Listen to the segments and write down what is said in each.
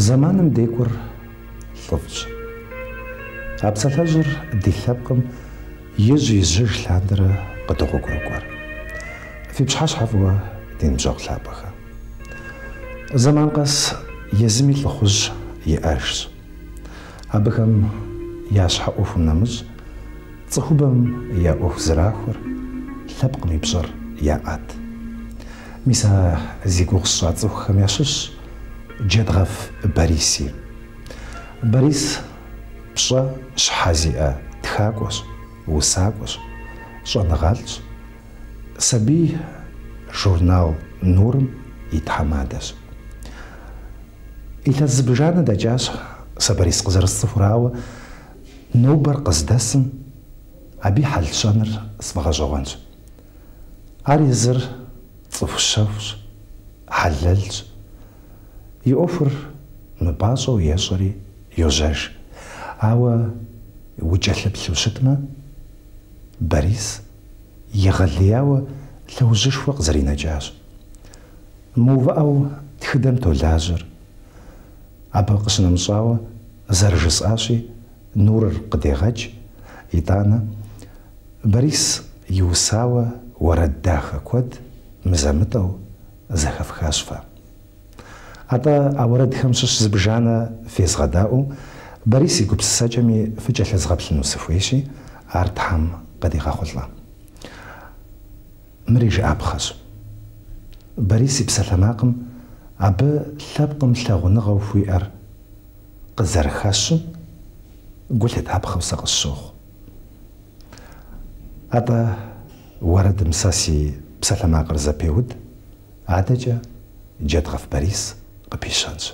زمانم ديكور لطفج أبسلجر دي ثابكم يجي يزج لاندرة قدوغو كروكوار في بشحاش حفوة دين مجاق ثابخة زمان قص يزمي لخوج يأرش أبكم ياشح أوف نمج تصحوبم يا أوف زراخور ثابكم يبجر يا آت ميسا زيقوغ الشاطوخ خمياشش جدغف باريسي باريس بشا شحازيئة تخاكوش وساكوش شانغالش سبي جورنال نورم يتحمادش إذا الزبجانة دجاج سباريس قزر الصفراوة نوبر قصدسم أبي حل شانر صبغا جوانش أريزر صفشوش حللش يوفر مباشو يشري يوجاش أو وجهلب شتمة باريس يغلياو لوجش فوق زرينا جاش موفاو تخدم تولاجر أبا قشنا مشاوة زرجس آشي نور قديغج يطانا باريس يوساوة ورد داخل كود مزامتو زخف خاشفة هذا أورد خمسة زبجانا في غداؤه باريس يقول السجمي فجأة زغب النوسفويشي أرتحم قديغا خلطة مريج أبخش باريس بسلاماقم أب ثابقم ثاغنغو في أر قزر خاش قلت أبخ وساق الشوخ هذا ورد مساسي بسلاماقر زبيود عادجا جات غف باريس قبيشانش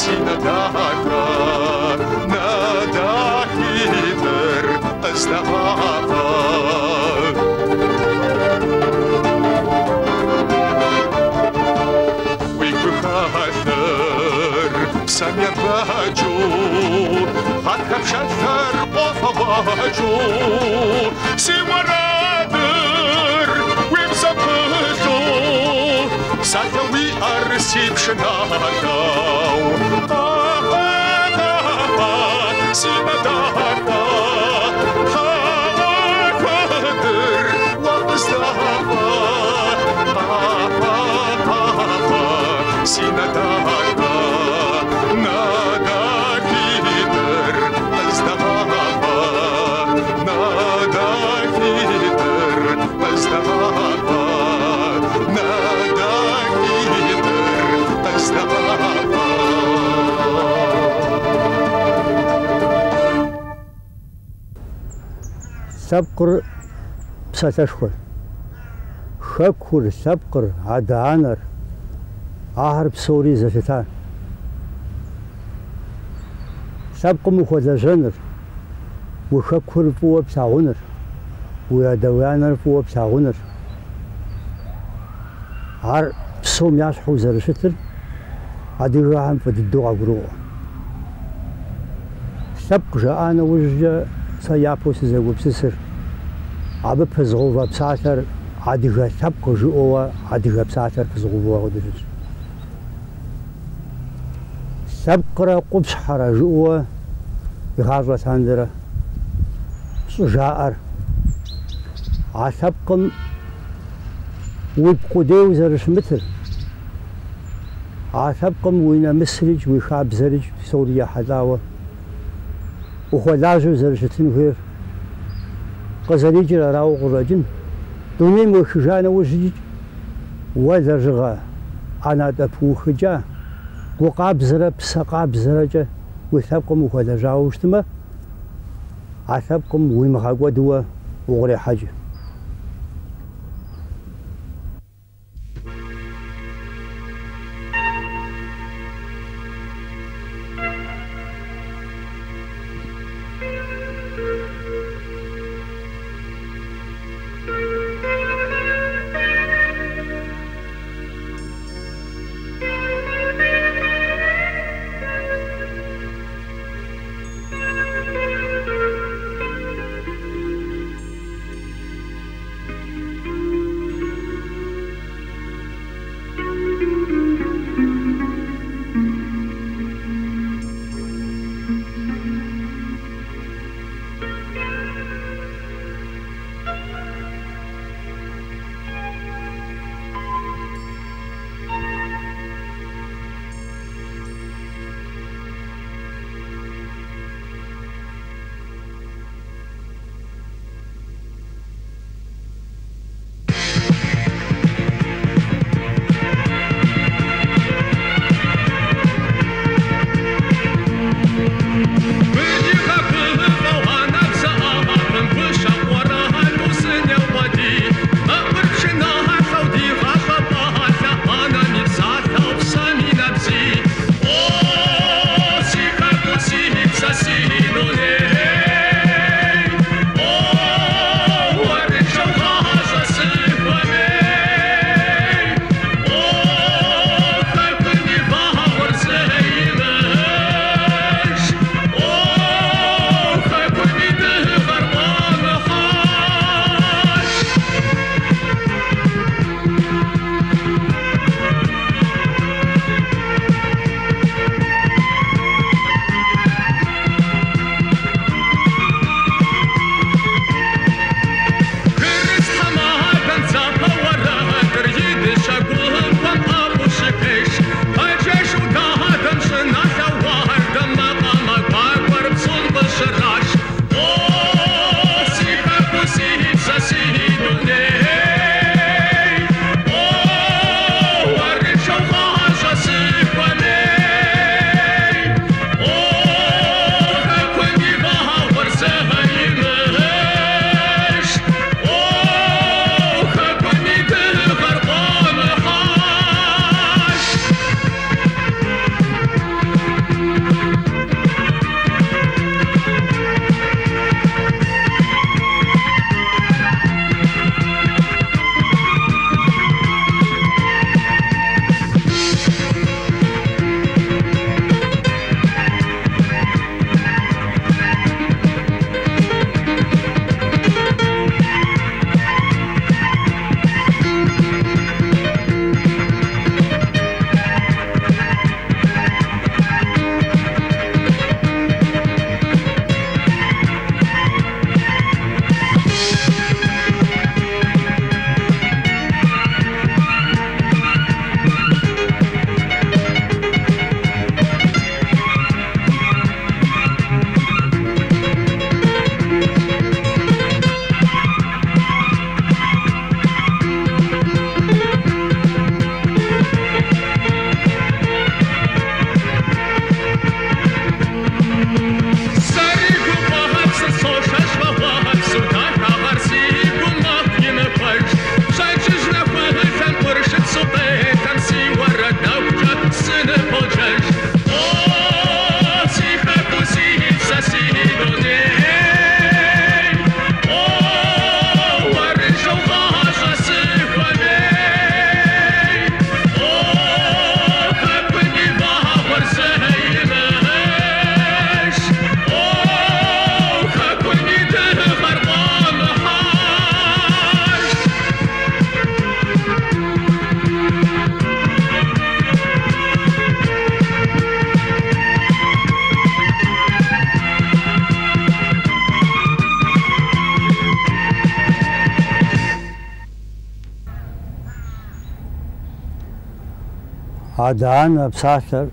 Sina سبقر بساتشخر خكور سبقر عدانر آهر بسوري زشتان سبق مخوزجنر وخكور فو بساغنر ويدوانر فو بساغنر عر بسوم ياشحو زرشتر عديغاهم فددوغا قروع سبق جاءنا وجه سيابوس زغو بسسر عبا بزغوفا بساتر عديغا سبق جوءوا عديغا بساتر بزغوفا غدرج سبقرا قبس حرا جوءوا بغازوة ساندرا جاءر عسبقم ويبقوديو زرش متر عسبقم وينا مسرج ويخاب زرج في سوريا حداوة وخلاجو زرشتين غير قزريج راو غراجن دوني مخجانا وجيج وزرجغا انا دفو خجا وقاب زرب سقاب زرجة وثبقم وخلاجاو اشتما عسبقم ويمخاقوا دوا وغري حاجة Adana psalher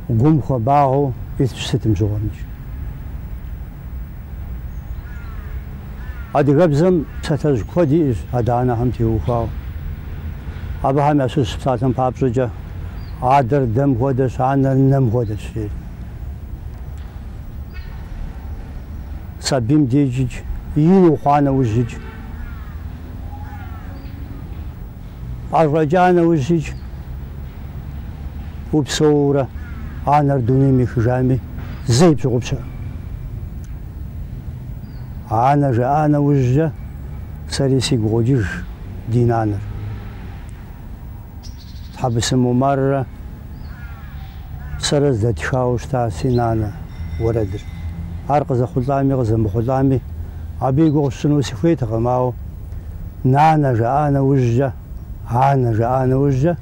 gum xabago itsetim zoğanmış. Adigabzam psalher kodi Adana ham tiufa. Abaham asus psalhem papsuca adar dem kodes anar nem kodes. Sabim diyecic, yinu xana uzic. Arracana uzic. Upsora anar dunimi xjami zeyp zugupsa. Ana jana uzja sarisi gojij dinaner. Habisem umarra saraz da txausta sinana waradir. Arqaza khulami qazam khulami abi goshnu sifet qamao nana jana uzja ana jana uzja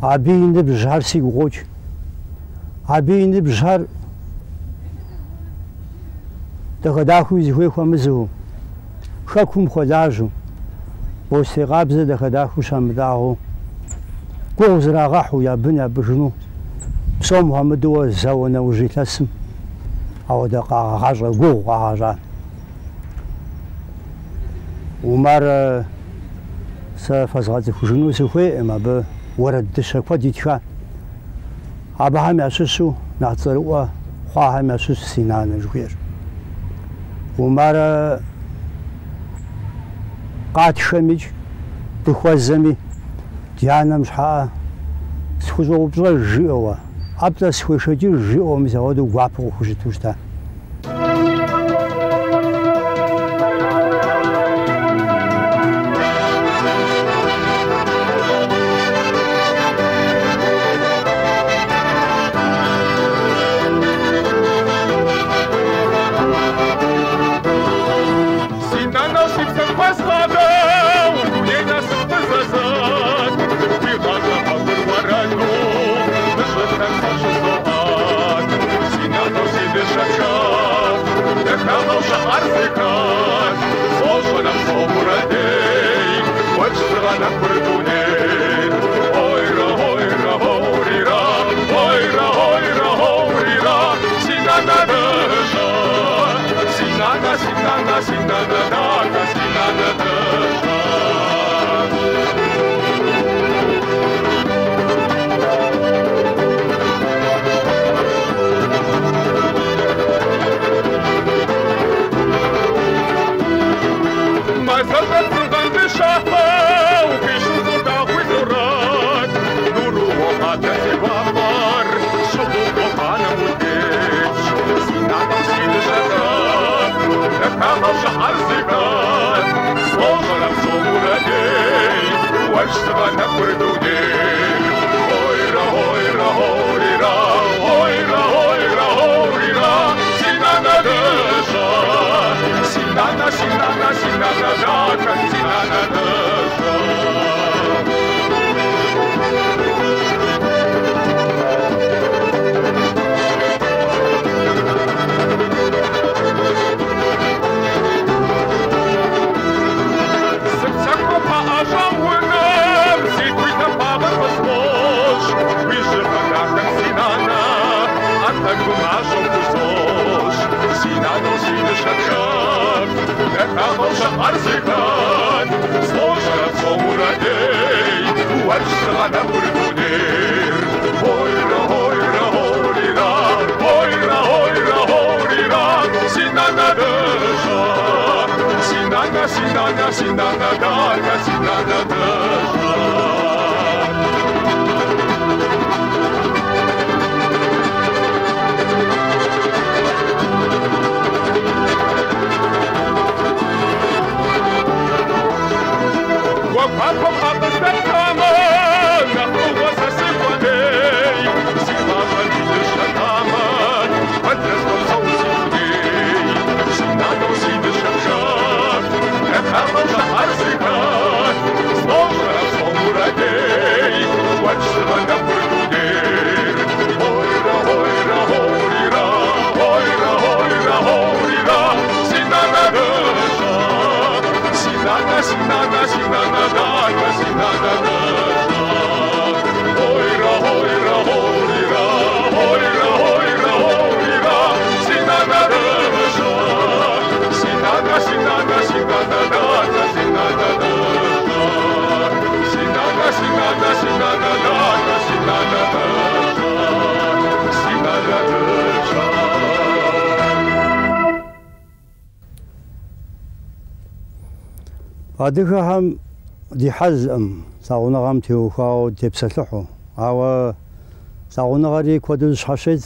abi indi bjar si goj abi indi bjar da qadahu zihwe khamizu khakum khadaju وسيغابزه دخداخو شامداغو قوزراغاحو يا بنا بجنو بصوم محمد وزاونا وجيتاسم او دقا غاجا قو غاجا ومار سفازغاتي خجنو سخوي اما ب ورد دشكوا ديتخا اباهم ياسسو ناصروا خواهم ياسس سينان جوير ومار قات شمج بخوازمي ديانا مشحا سخوزو بزغل جيوا أبدا سخوشجي جيوا مزاودو وابو خوشتوشتا Arzikat, أديكهم دي حزم ساونا غام تيوخاو تبسلحو أو ساونا غاري كودوش حشيد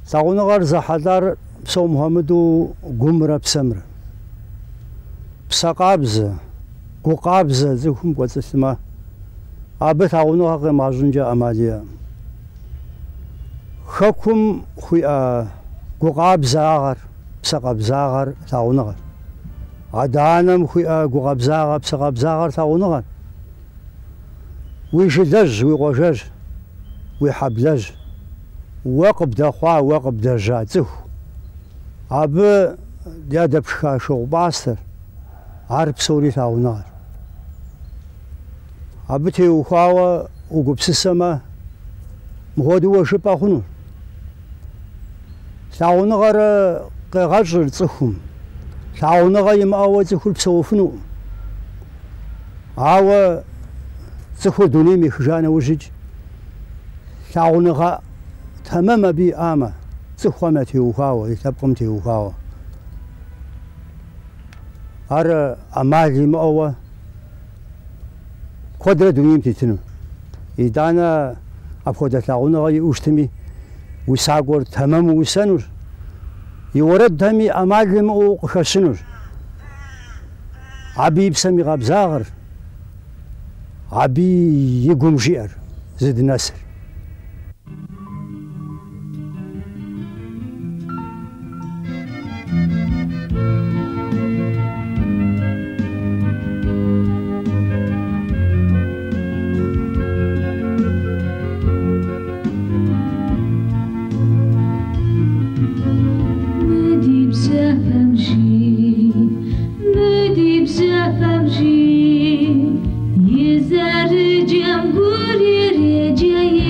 ساونا غار زحدار بسو محمدو قمرة بسمرة بسقابزة قوقابزة زيكم قوتسما أبي ساونا غار مازنجا أماليا خكم خويا قوقابزة غار بسقابزة غار ساونا غار عدانم خويا قوقابزة غار بسقابزة غار ساونا غار ويشدج ويغوجج ويحبلج وقب دخوا وقب دجاتو أبي ديادا بشكاشو باستر عرب سوري تاونار أبي تيوخاوا وقبس السما مغودو وشبا خنو تاونغر قغجر تخم تاونغر يمأوا تخل بسوفنو عاوا تخل دونيمي خجانا وجج تاونغر تمام بي آما تخوما تيوخاوا يتبقم تيوخاوا أرى أمالي مأوا قدرة دونيم تتنو إدانا أبخد تلاغونا يوشتمي ويساقور تمام ويسانور يورد همي أمالي مأوا قشنور عبي بسمي غاب زاغر عبي يقوم جير زد ناسر Yezar cem guri reje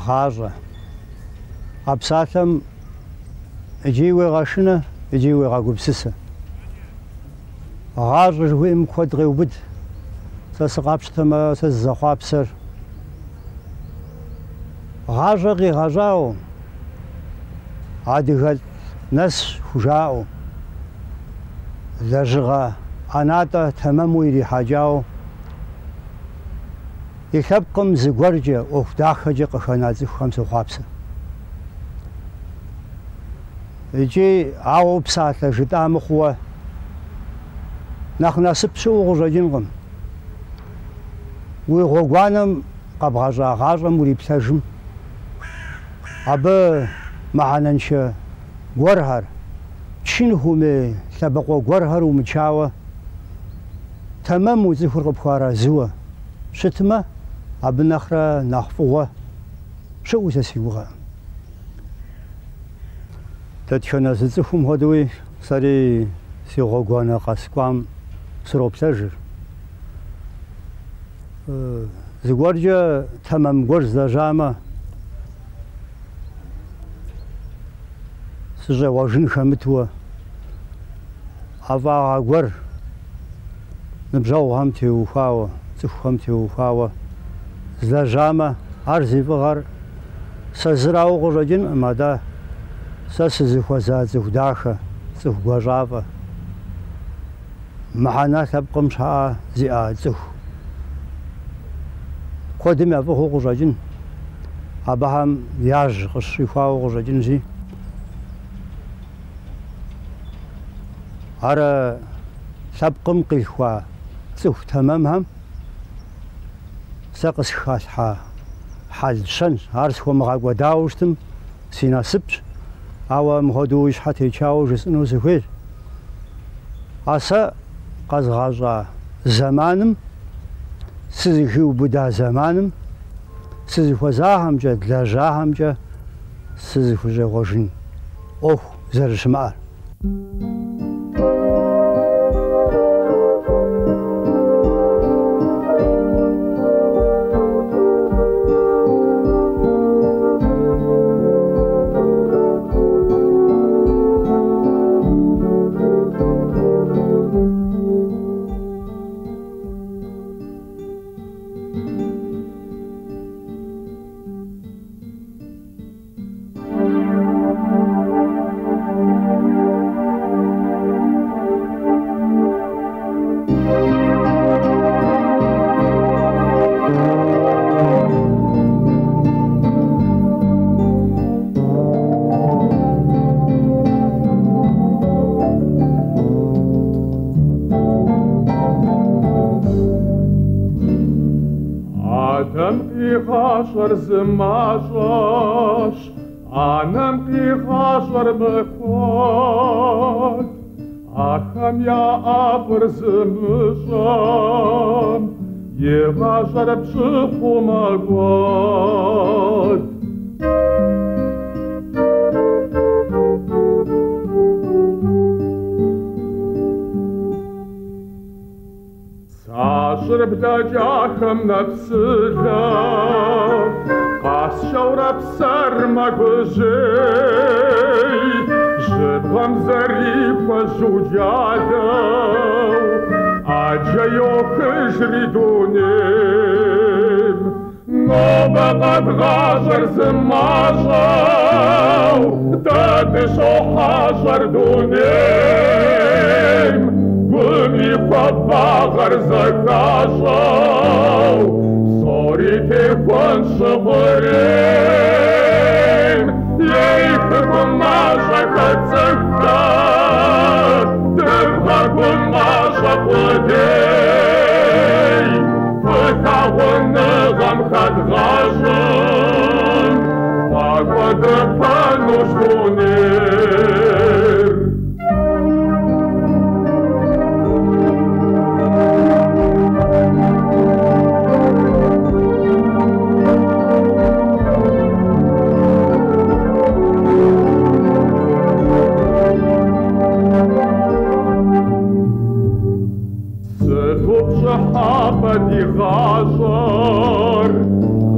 غاشة أبساثم إجيوي غاشنة إجيوي غاقوبسسة غاشة جوي مكود غيوبد سسقابشتما سزخوابسر غاشة غي غاجاو عادي ناس خجاو لجغا أناتا تمام ويري حاجاو يخبقم زغورجا أوفداخجا قخنازي خمسة خابسة يجي عاو بساطة جدام خوا نحن سبسو غجاجينغم ويغوغوانم قبغاجا غاجا موري بساجم أبا معننشا غورهر تشينهومي سبقوا غورهر ومتشاوة تمام وزيخور قبخارا زوا شتما أبنخرا نخفوه شو سيوغا تتشنا زيخوم هدوي سري سيغوغوانا قاسقوام سروب سجر زغورجا تمام غورز جاما سجا واجن خمتوا أفا غور نبجاو همتي وفاوة همتي وفاوة زجامة أرزي بغر سزراو غرجن مادا سسزخوزا زخداخة زخوجافة معنا تبقم شاء زيا زخ قدم أبوه غرجن أبهم ياج قشيفاو غرجن زي أرى سبقم قيخوا زخ تمامهم سقس خاصها حال شن عرس هو مغاق وداوشتم سينا سبت أو مهدوش حتى يشاو جسنو زخير أسا قز غازا زمانم سزخيو بدا زمانم سزخو زاهم جا دلاجاهم جا سزخو جا غوشن أوه زرشمار زماجاش أنام في خاشر بكوت أخم يا أبر زمجام يغاشر بشخو مالقوت ساشر بدجاخم نفسها قاس شورا بسر مقجي جبهم زريف وجوجادو أجيو خجري دونيم نوبة قد غاشر زماجو تدشو حجر دونيم قمي فباغر زكاشو صوريتي كون شغرين ييفكم ماشك تسكر تبغاكم ماشك ودي فتاون نغم خد غاشن فاقود فانوش دونير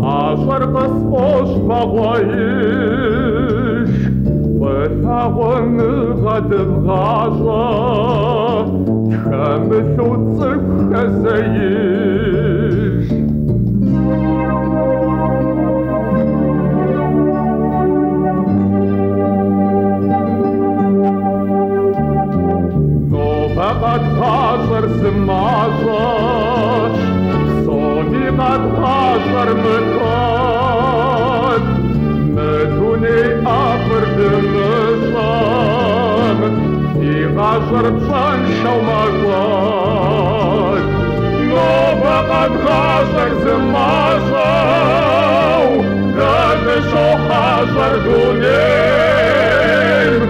غاشر فرقص وغايش وثاغن غد بغاجة تخمث وتصف خزايش نوبة قد غاجر زماجة صوني قد غاجر مكان مدوني أفر دمشان في غاجر بشنشة ومكان نوبة قد غاجر زماجة قدشو حاجر دونيم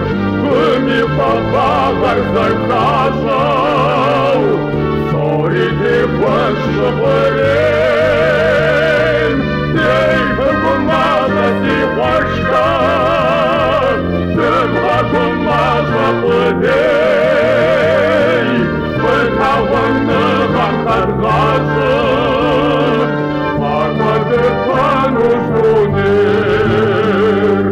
كمي فباغر زرقاجة صوري دي خوش شغلين ديكم ماذا دي خوشكار تبغاكم ماذا قدي فتاون غنقر غاجة فقد كانوا شونير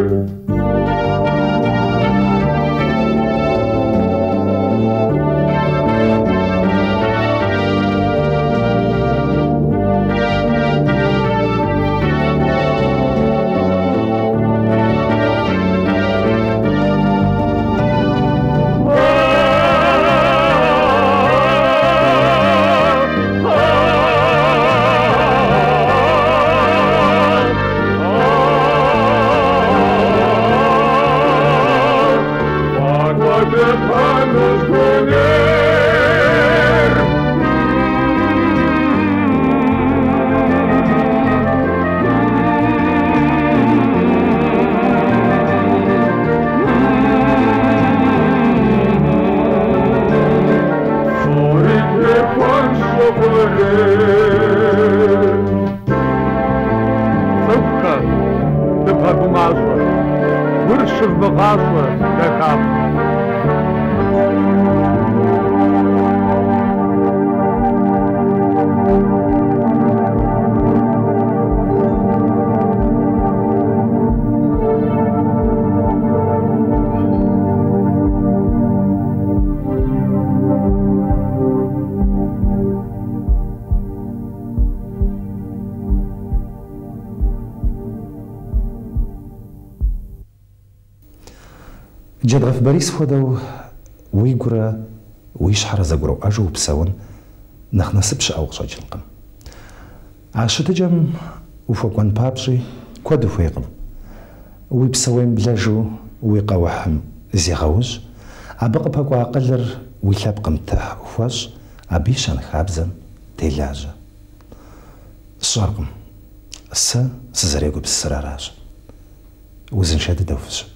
صفقة تبقى بمعصر ورشف بغاصر تخاف جد غف باريس فودو ويقرا ويشحر زقرو أجو بسون نخنسبش أو قشاجلقم عاشت جم وفوقون بابجي كودو فيقم ويبسوين بلاجو ويقاوحم زيغوج عبق باكو عقلر ويلابقم تاع وفاج عبيشان خابزم تيلاجة الشارقم السا سزريقو بالسراراج وزنشاد دوفشت